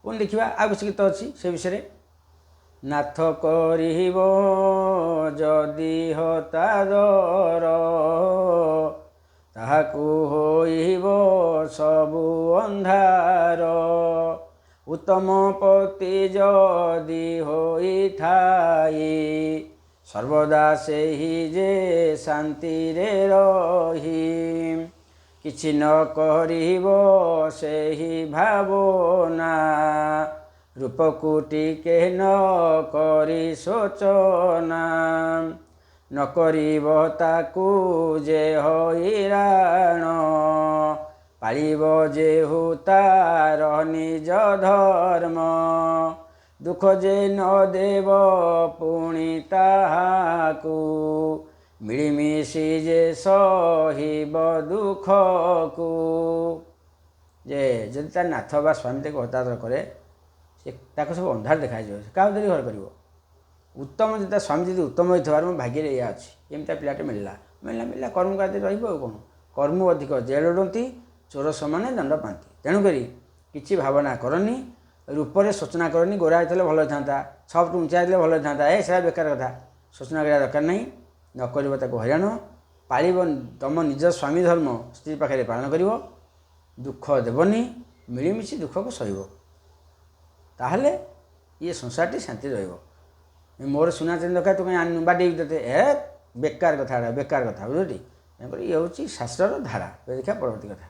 ପୁଣି ଦେଖିବା ଆଉ କିଛି ଗୀତ ଅଛି ସେ ବିଷୟରେ। ନାଥ କରିବ ଯଦି ହତାଦର ତାହାକୁ ହୋଇବ ସବୁ ଅନ୍ଧାର। ଉତ୍ତମ ପତି ଯଦି ହୋଇଥାଏ ସର୍ବଦା ସେହି ଯେ ଶାନ୍ତିରେ ରହି। କିଛି ନ କରିବ ସେହି ଭାବନା ରୂପକୁ ଟିକେ ନ କରି ଶୋଚନା। ନ କରିବ ତାକୁ ଯେ ହଇରାଣ ପାଳିବ ଯେହୁ ତାର ନିଜ ଧର୍ମ। ଦୁଃଖ ଯେ ନ ଦେବ ପୁଣି ତାହାକୁ ମିଳିମିଶି ଯେ ସହିବ ଦୁଃଖକୁ। ଯେ ଯଦି ତା ନାଥ ବା ସ୍ୱାମୀ ତାକୁ ହତାଦର କରେ ସେ ତାକୁ ସବୁ ଅନ୍ଧାର ଦେଖାଯିବ। ସେ କାହାକୁ ଧରି ଘର କରିବ? ଉତ୍ତମ ଯଦି ତା ସ୍ୱାମୀ ଯଦି ଉତ୍ତମ ହୋଇଥିବାର ମୋ ଭାଗ୍ୟରେ ଏଇଆ ଅଛି ଏମିତି ପିଲାଟେ ମିଳିଲା କର୍ମ କାର୍ଯ୍ୟରେ ରହିବ ଆଉ କ'ଣ। କର୍ମ ଅଧିକ ଜେଲଡ଼ନ୍ତି ଚୋର ସମାନେ ଦଣ୍ଡ ପାଆନ୍ତି। ତେଣୁକରି କିଛି ଭାବନା କରନି, ରୂପରେ ଶୋଚନା କରନି। ଗୋରା ହେଇଥିଲେ ଭଲ ହେଇଥାନ୍ତା, ସଫ୍ଟ ଉଞ୍ଚା ହେଇଥିଲେ ଭଲ ହେଇଥାନ୍ତା, ସେଟା ବେକାର କଥା। ଶୋଚନା କରିବା ଦରକାର ନାହିଁ। ନ କରିବ ତାକୁ ହଇରାଣ, ପାଳିବ ତମ ନିଜ ସ୍ୱାମୀ ଧର୍ମ ସ୍ତ୍ରୀ ପାଖରେ ପାଳନ କରିବ, ଦୁଃଖ ଦେବନି, ମିଳିମିଶି ଦୁଃଖକୁ ସହିବ। ତାହେଲେ ଇଏ ସଂସାରଟି ଶାନ୍ତି ରହିବ। ମୋର ସୁନା ଚାନ୍ଦି ଦରକାର ତୁ କାହିଁ ଆଣିନୁ ବାଡ଼େଇବି ତୋତେ, ବେକାର କଥା ବୁଝିଲଟି। ତେଣୁକରି ଇଏ ହେଉଛି ଶାସ୍ତ୍ରର ଧାରା। ଦେଖିବା ପରବର୍ତ୍ତୀ କଥା।